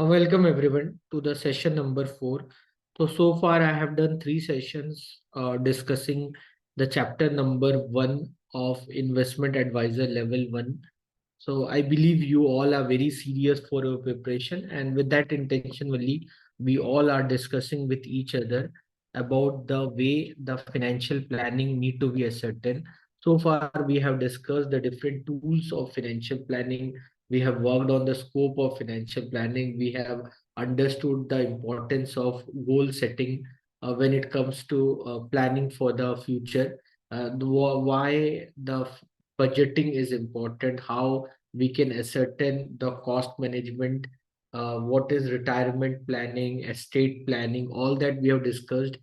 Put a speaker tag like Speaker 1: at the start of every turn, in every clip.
Speaker 1: Welcome everyone to the session number 4. So far I have done 3 sessions discussing the chapter number 1 of Investment Advisor Level 1. So I believe you all are very serious for your preparation, and with that intention only, we all are discussing with each other about the way the financial planning need to be ascertained. So far we have discussed the different tools of financial planning. We have worked on the scope of financial planning. We have understood the importance of goal setting when it comes to planning for the future. Why the budgeting is important, how we can ascertain the cost management, what is retirement planning, estate planning, all that we have discussed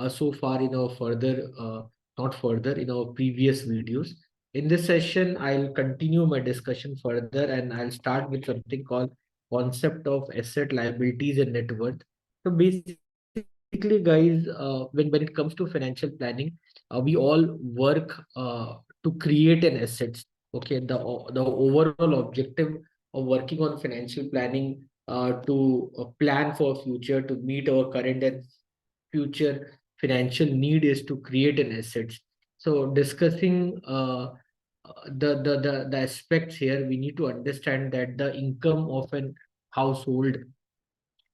Speaker 1: so far in our not further in our previous videos. In this session, I'll continue my discussion further and I'll start with something called concept of asset liabilities and net worth. So basically, guys, when it comes to financial planning, we all work to create an assets. Okay, the overall objective of working on financial planning to plan for future to meet our current and future financial need is to create an assets. So discussing the aspects here, we need to understand that the income of an household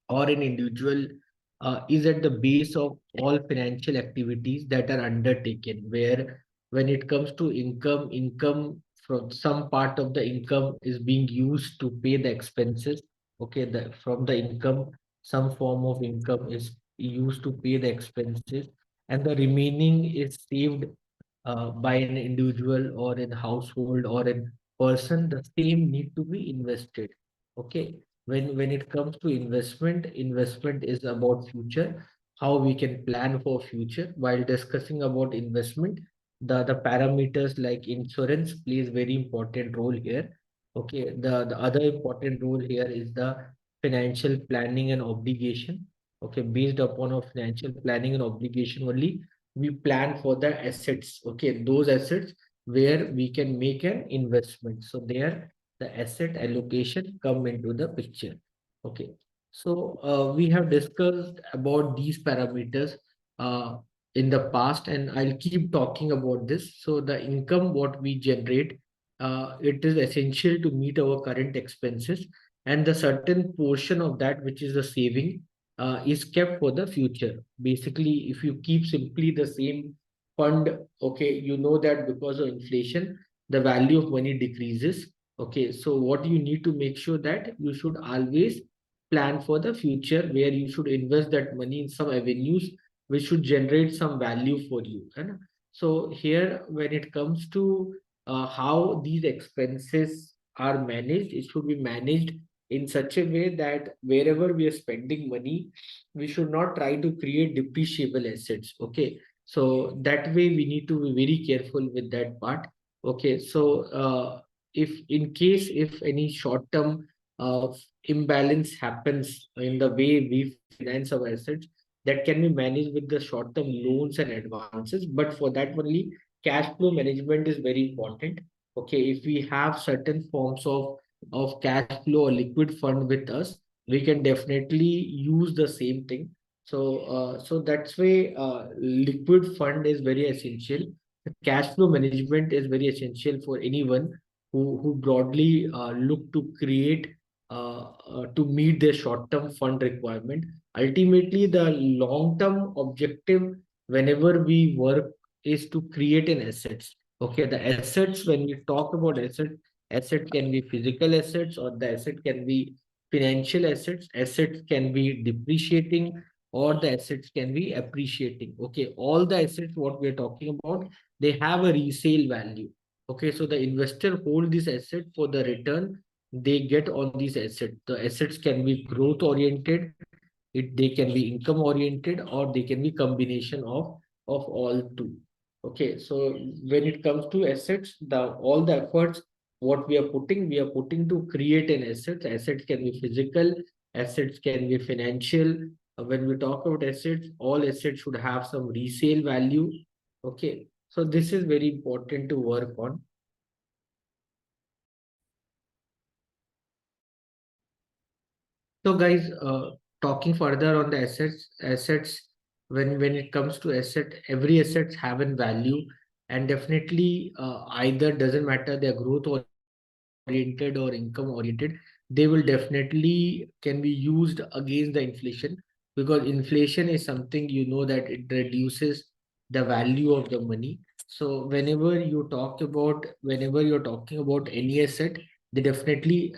Speaker 1: or an individual is at the base of all financial activities that are undertaken, where when it comes to income from some part of the income is being used to pay the expenses. Okay, from the income, some form of income is used to pay the expenses, and the remaining is saved by an individual or in household or in person. The same need to be invested. Okay, when it comes to investment is about future, how we can plan for future. While discussing about investment, the parameters like insurance plays very important role here. Okay, the other important role here is the financial planning and obligation. Okay, based upon our financial planning and obligation only, we plan for the assets. Okay, those assets where we can make an investment. So there the asset allocation come into the picture. Okay, so we have discussed about these parameters uh, in the past, and I'll keep talking about this. So the income what we generate, it is essential to meet our current expenses, and the certain portion of that which is the saving is kept for the future. Basically, if you keep simply the same fund, okay, you know that because of inflation, the value of money decreases. Okay, so what you need to make sure that you should always plan for the future, where you should invest that money in some avenues which should generate some value for you. And so here, when it comes to how these expenses are managed, it should be managed in such a way that wherever we are spending money, we should not try to create depreciable assets. Okay, so that way we need to be very careful with that part. Okay, so if in case if any short term uh, imbalance happens in the way we finance our assets, that can be managed with the short term loans and advances. But for that only, cash flow management is very important. Okay, if we have certain forms of cash flow or liquid fund with us, we can definitely use the same thing. So so that's why liquid fund is very essential. Cash flow management is very essential for anyone who broadly look to create to meet their short term fund requirement. Ultimately, the long term objective whenever we work is to create an assets. Okay, the assets, when we talk about assets, asset can be physical assets or the asset can be financial assets. Assets can be depreciating or the assets can be appreciating. Okay, all the assets what we're talking about, they have a resale value. Okay, so the investor hold this asset for the return they get on these assets. The assets can be growth oriented, they can be income oriented, or they can be combination of all two. Okay, so when it comes to assets, the all the efforts what we are putting to create an asset. Assets can be physical, assets can be financial. When we talk about assets, all assets should have some resale value. Okay, so this is very important to work on. So guys, talking further on the assets, when it comes to asset, every assets have a value, and definitely either doesn't matter they're growth oriented or income oriented, they will definitely can be used against the inflation, because inflation is something that it reduces the value of the money. So whenever you're talking about any asset, they definitely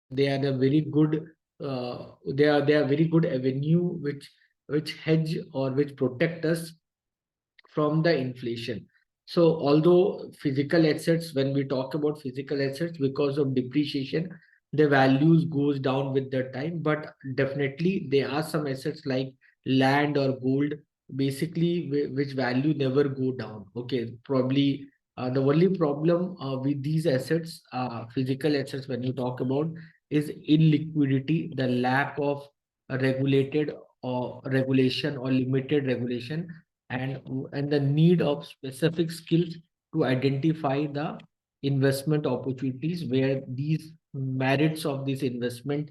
Speaker 1: they are a very good they are very good avenue which hedge or which protect us from the inflation. So although physical assets, when we talk about physical assets, because of depreciation, the values goes down with the time, but definitely there are some assets like land or gold, basically which value never go down. Okay, probably the only problem with these assets, physical assets, when you talk about, is illiquidity, the lack of regulated or regulation or limited regulation, and the need of specific skills to identify the investment opportunities where these merits of this investment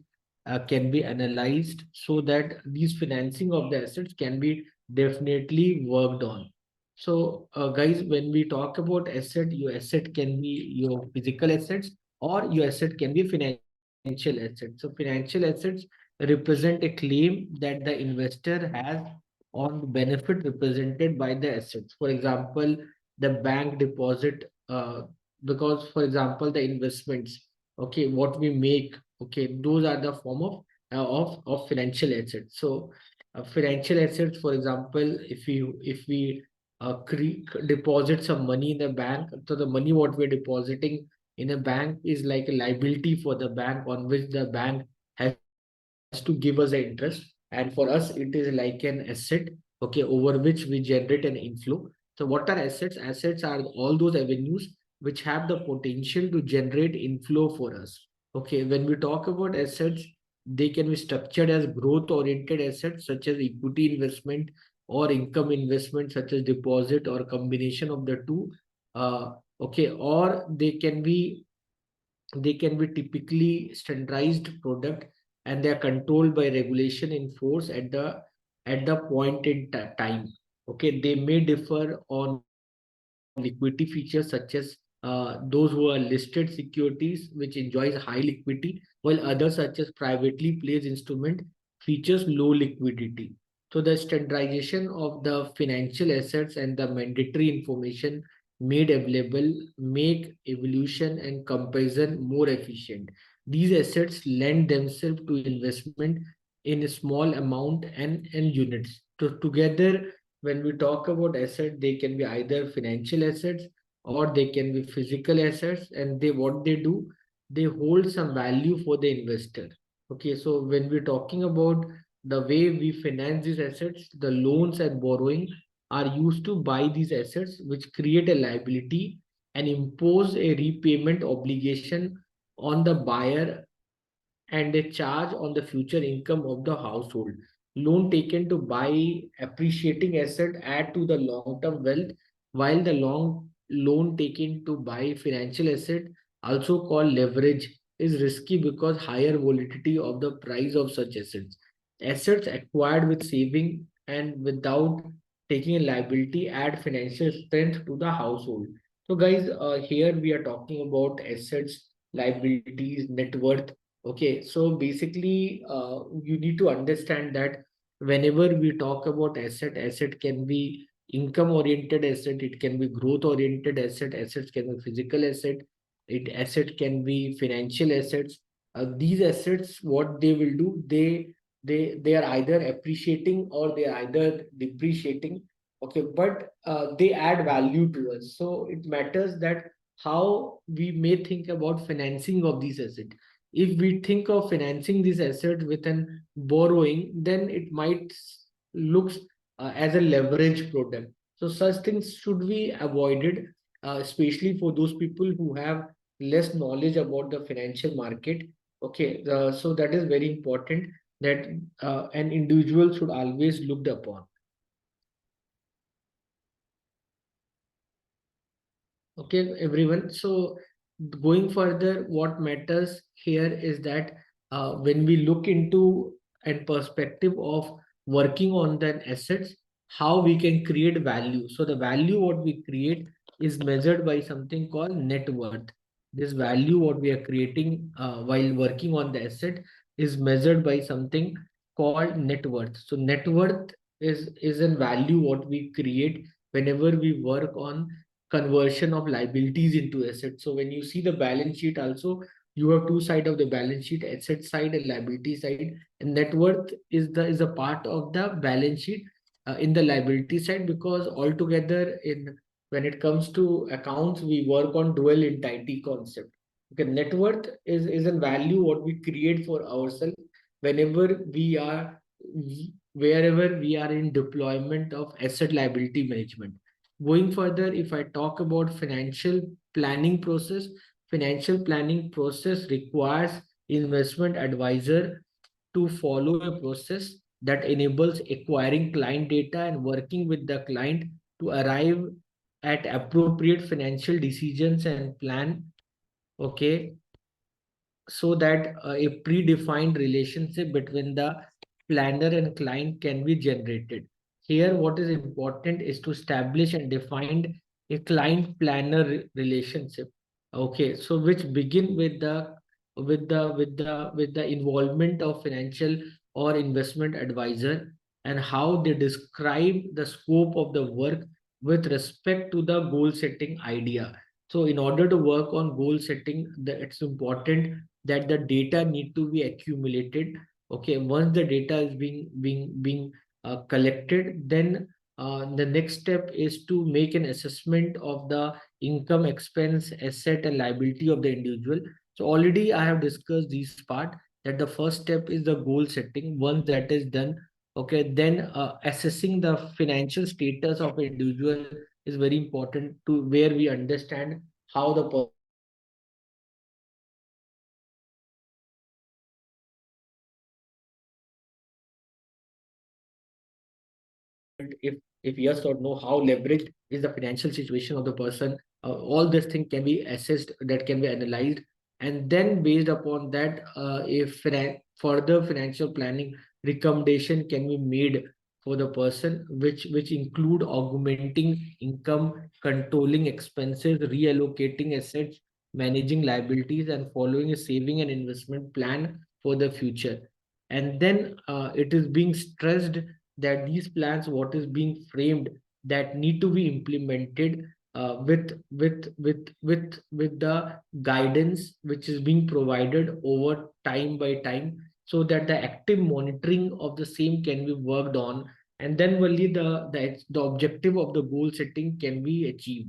Speaker 1: can be analyzed, so that these financing of the assets can be definitely worked on. So guys, when we talk about asset, your asset can be your physical assets, or your asset can be financial assets. So financial assets represent a claim that the investor has on the benefit represented by the assets. For example, the bank deposit, because for example, the investments, okay, what we make, okay, those are the form of financial assets. So financial assets, for example, if we deposit some money in the bank, so the money what we're depositing in a bank is like a liability for the bank, on which the bank has to give us an interest, and for us it is like an asset, okay, over which we generate an inflow. So what are assets? Assets are all those avenues which have the potential to generate inflow for us. Okay, when we talk about assets, they can be structured as growth oriented assets such as equity investment, or income investment such as deposit, or combination of the two. Okay, or they can be typically standardized product, and they are controlled by regulation in force at the point in time. Okay, they may differ on liquidity features, such as those who are listed securities which enjoys high liquidity, while others such as privately placed instrument features low liquidity. So the standardization of the financial assets and the mandatory information made available make evolution and comparison more efficient. These assets lend themselves to investment in a small amount and units. So together, when we talk about asset, they can be either financial assets or they can be physical assets, and they what they do, they hold some value for the investor. Okay, so when we're talking about the way we finance these assets, the loans and borrowing are used to buy these assets, which create a liability and impose a repayment obligation on the buyer, and a charge on the future income of the household. Loan taken to buy appreciating asset add to the long-term wealth, while the long loan taken to buy financial asset, also called leverage, is risky because higher volatility of the price of such assets. Assets acquired with saving and without taking a liability add financial strength to the household. So guys, here we are talking about assets, liabilities, net worth. Okay, so basically, you need to understand that whenever we talk about asset can be income-oriented asset, it can be growth-oriented asset, assets can be physical asset can be financial assets. These assets, what they will do, they are either appreciating or they are either depreciating. Okay, but they add value to us. So it matters that how we may think about financing of these assets. If we think of financing this asset with an borrowing, then it might looks as a leverage product. So such things should be avoided, especially for those people who have less knowledge about the financial market. Okay, so that is very important that an individual should always looked upon. Okay, everyone. So going further, what matters here is that when we look into a perspective of working on the assets, how we can create value. So the value what we create is measured by something called net worth. This value what we are creating while working on the asset is measured by something called net worth. So net worth is a value what we create whenever we work on conversion of liabilities into assets. So when you see the balance sheet also, you have two sides of the balance sheet, asset side and liability side, and net worth is a part of the balance sheet in the liability side, because altogether in when it comes to accounts we work on dual entity concept. Okay, net worth is a value what we create for ourselves whenever we are wherever we are in deployment of asset liability management. Going further, if I talk about financial planning process, financial planning process requires investment advisor to follow a process that enables acquiring client data and working with the client to arrive at appropriate financial decisions and plan, okay, so that a predefined relationship between the planner and client can be generated. Here, what is important is to establish and define a client-planner relationship. Okay, so which begin with the involvement of financial or investment advisor, and how they describe the scope of the work with respect to the goal setting idea. So in order to work on goal setting, it's important that the data need to be accumulated. Okay, once the data is being collected, then the next step is to make an assessment of the income, expense, asset and liability of the individual. So already I have discussed these part, that the first step is the goal setting. Once that is done, okay, then assessing the financial status of an individual is very important, to where we understand how the if if yes or no, how leveraged is the financial situation of the person. All this thing can be assessed, that can be analyzed, and then based upon that, if further financial planning recommendation can be made for the person, which include augmenting income, controlling expenses, reallocating assets, managing liabilities, and following a saving and investment plan for the future. And then it is being stressed that these plans what is being framed, that need to be implemented with the guidance which is being provided over time by time, so that the active monitoring of the same can be worked on, and then only the objective of the goal setting can be achieved.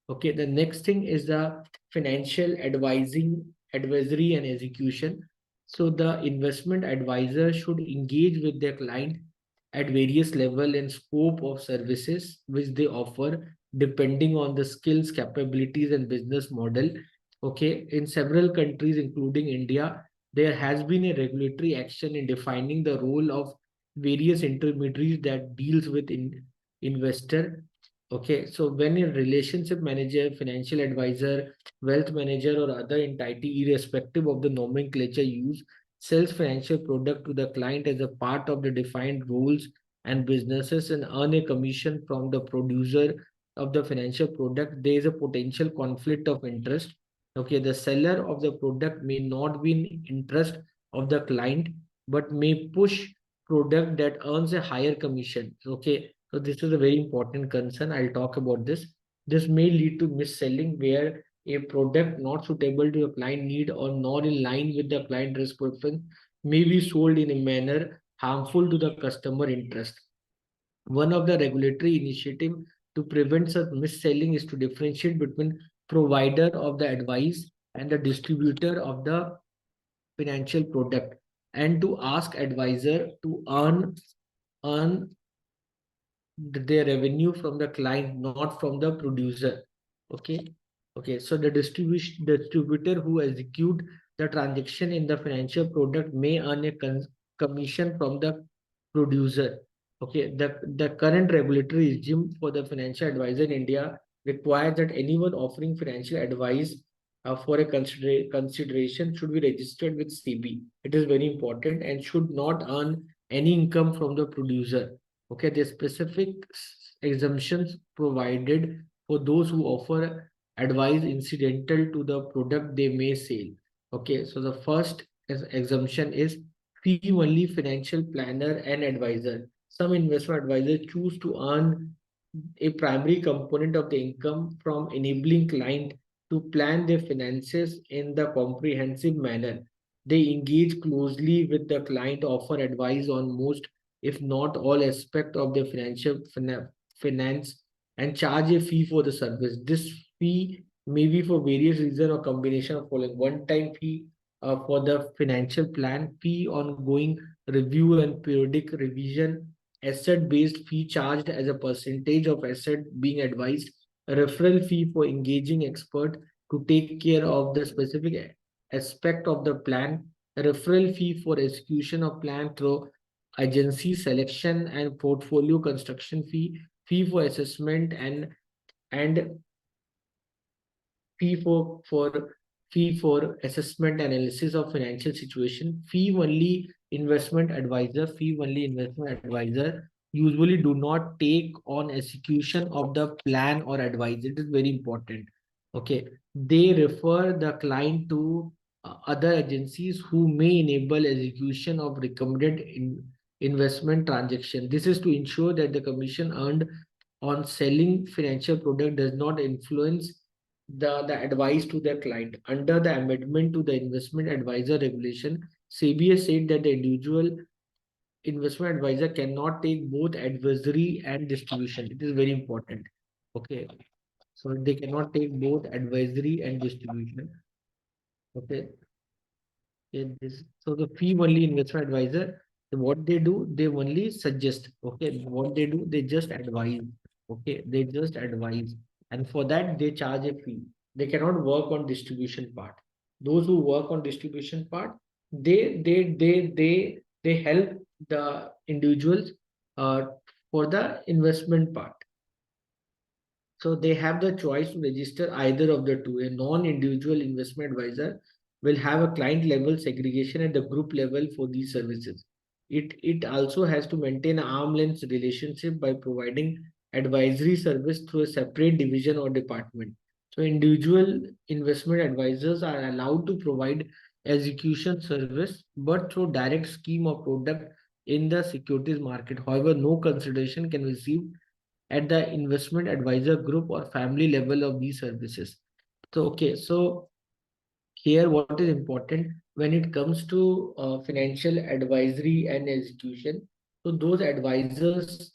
Speaker 1: Okay, the next thing is the financial advisory and execution. So the investment advisor should engage with their client at various level and scope of services which they offer, depending on the skills, capabilities and business model. Okay, in several countries including India, there has been a regulatory action in defining the role of various intermediaries that deals with investor. Okay, so when a relationship manager, financial advisor, wealth manager, or other entity, irrespective of the nomenclature used, sells financial product to the client as a part of the defined roles and businesses and earn a commission from the producer of the financial product, there is a potential conflict of interest. Okay, the seller of the product may not be in interest of the client, but may push product that earns a higher commission. Okay, so this is a very important concern. I'll talk about this. This may lead to mis-selling, where a product not suitable to a client need or not in line with the client risk profile may be sold in a manner harmful to the customer interest. One of the regulatory initiative to prevent such mis-selling is to differentiate between provider of the advice and the distributor of the financial product, and to ask advisor to earn their revenue from the client, not from the producer. Okay. Okay. So the distributor who execute the transaction in the financial product may earn a commission from the producer. Okay. The current regulatory regime for the financial advisor in India requires that anyone offering financial advice for a consideration should be registered with CB. It is very important and should not earn any income from the producer. Okay, the specific exemptions provided for those who offer advice incidental to the product they may sell. Okay, so the first exemption is fee only financial planner and advisor. Some investment advisors choose to earn a primary component of the income from enabling client to plan their finances in the comprehensive manner. They engage closely with the client, offer advice on most, if not all, aspects of their finance, and charge a fee for the service. This fee may be for various reasons or combination of following: one-time fee for the financial plan, fee ongoing review and periodic revision, asset-based fee charged as a percentage of asset being advised, a referral fee for engaging expert to take care of the specific aspect of the plan, a referral fee for execution of plan through agency selection and portfolio construction fee, fee for assessment and fee for assessment analysis of financial situation. Fee only investment advisor usually do not take on execution of the plan or advice. It is very important. Okay, they refer the client to other agencies who may enable execution of recommended investment transaction. This is to ensure that the commission earned on selling financial product does not influence the advice to their client. Under the amendment to the investment advisor regulation, CBA said that the individual investment advisor cannot take both advisory and distribution. It is very important. Okay. So they cannot take both advisory and distribution. Okay. So the fee only investment advisor, what they do, they only suggest. Okay, what they do, they just advise. Okay, they just advise, and for that they charge a fee. They cannot work on distribution part. Those who work on distribution part, they help the individuals uh, for the investment part. So they have the choice to register either of the two. A non-individual investment advisor will have a client level segregation at the group level for these services. It also has to maintain an arm length relationship by providing advisory service through a separate division or department. So individual investment advisors are allowed to provide execution service, but through direct scheme or product in the securities market. However, no consideration can receive at the investment advisor group or family level of these services. So, okay, so here what is important when it comes to financial advisory and execution. So those advisors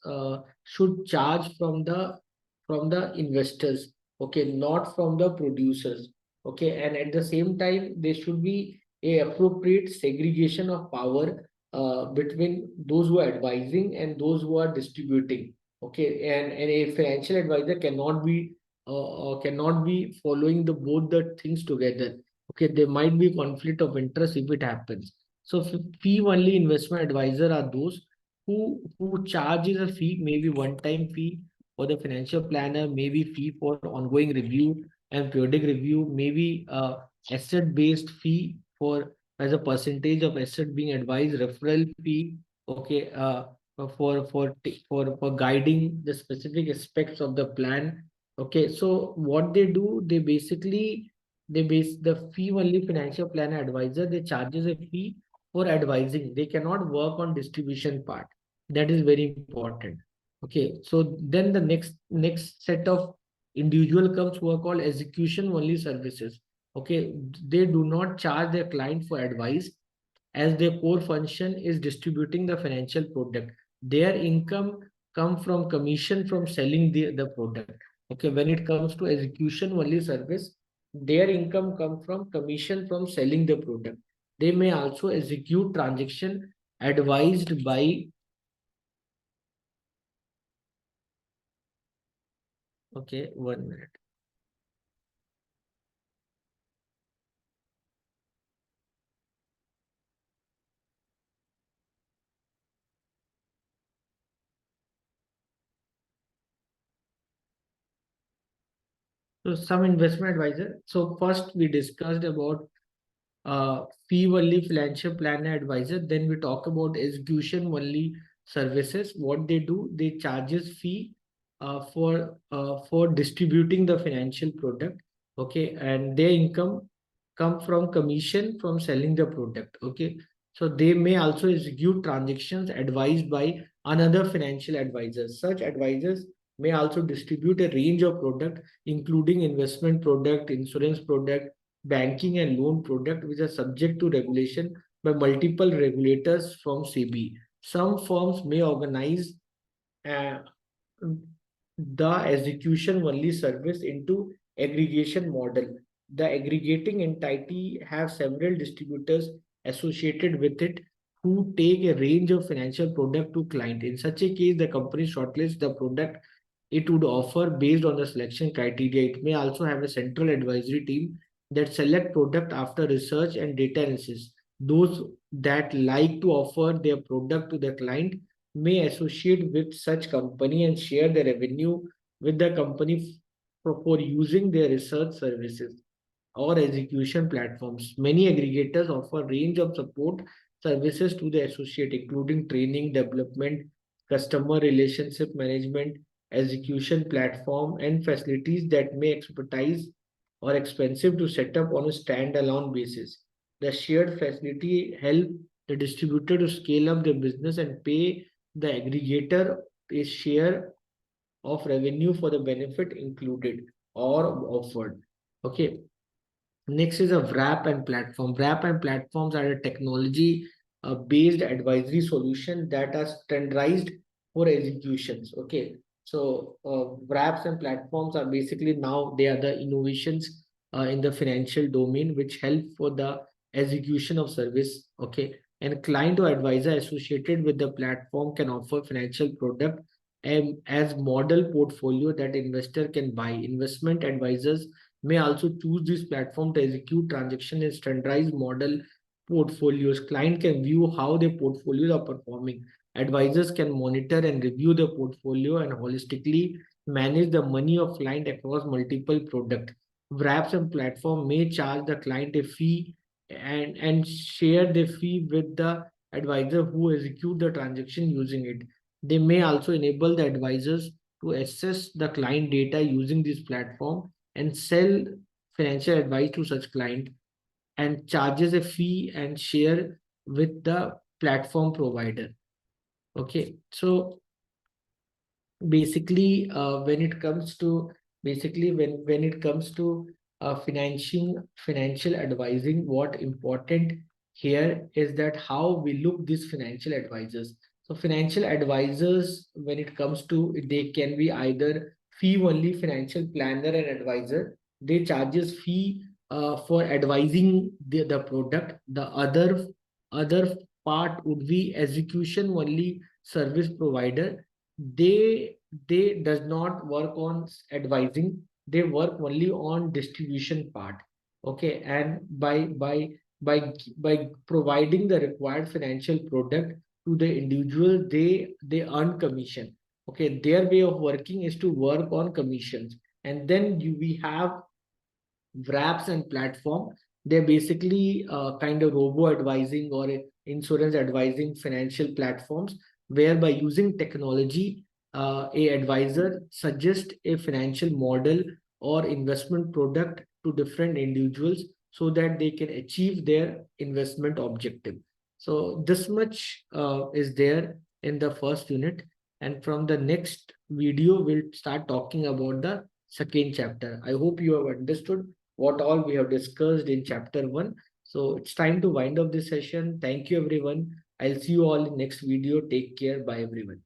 Speaker 1: should charge from the investors, okay, not from the producers, okay, and at the same time there should be a appropriate segregation of power between those who are advising and those who are distributing. Okay, and a financial advisor cannot be following the both the things together. Okay, there might be conflict of interest if it happens. So fee only investment advisor are those who charges a fee, maybe one time fee for the financial planner, maybe fee for ongoing review and periodic review, maybe asset based fee for as a percentage of asset being advised, referral fee. Okay, for guiding the specific aspects of the plan. Okay, so what they do, they base the fee only financial planner advisor, they charges a fee for advising. They cannot work on distribution part. That is very important. Okay, so then the next set of individual comes who are called execution only services. Okay, they do not charge their client for advice as their core function is distributing the financial product. Their income come from commission from selling the product. Okay, when it comes to execution only service, their income come from commission from selling the product. They may also execute transaction advised by, okay, 1 minute. So some investment advisor. So first we discussed about fee only financial planner advisor. Then we talk about execution only services. What they do, they charges fee for distributing the financial product. Okay, and their income come from commission from selling the product. Okay, so they may also execute transactions advised by another financial advisor. Such advisors may also distribute a range of product, including investment product, insurance product, banking and loan product, which are subject to regulation by multiple regulators from SEBI. Some firms may organize uh, the execution only service into aggregation model. The aggregating entity have several distributors associated with it who take a range of financial product to client. In such a case, the company shortlists the product it would offer based on the selection criteria. It may also have a central advisory team that select product after research and data analysis. Those that like to offer their product to the client may associate with such company and share the revenue with the company for using their research services or execution platforms. Many aggregators offer range of support services to the associate, including training, development, customer relationship management, execution platform, and facilities that may expertise or expensive to set up on a standalone basis. The shared facility help the distributor to scale up their business and pay the aggregator a share of revenue for the benefit included or offered. Okay. Next is a wrap and platform. Wrap and platforms are a technology based advisory solution that are standardized for executions. Okay. So wraps and platforms are basically now they are the innovations in the financial domain which help for the execution of service. Okay. And client or advisor associated with the platform can offer financial product as model portfolio that investor can buy. Investment advisors may also choose this platform to execute transaction in standardized model portfolios. Client can view how their portfolios are performing. Advisors can monitor and review the portfolio and holistically manage the money of client across multiple products. Wraps and platform may charge the client a fee and share the fee with the advisor who execute the transaction using it. They may also enable the advisors to access the client data using this platform and sell financial advice to such client and charges a fee and share with the platform provider. Okay, so basically when it comes to when it comes to financial advising, what important here is that how we look these financial advisors. So financial advisors, when it comes to, they can be either fee only financial planner and advisor. They charges fee for advising the product. The other part would be execution only service provider. They does not work on advising, they work only on distribution part. Okay, and by providing the required financial product to the individual, they earn commission. Okay, their way of working is to work on commissions. And then we have wraps and platform. They're basically kind of robo advising or insurance advising financial platforms, whereby using technology, a advisor suggests a financial model or investment product to different individuals so that they can achieve their investment objective. So this much is there in the first unit, and from the next video we'll start talking about the second chapter. I hope you have understood what all we have discussed in chapter 1. So it's time to wind up this session. Thank you, everyone. I'll see you all in next video. Take care. Bye, everyone.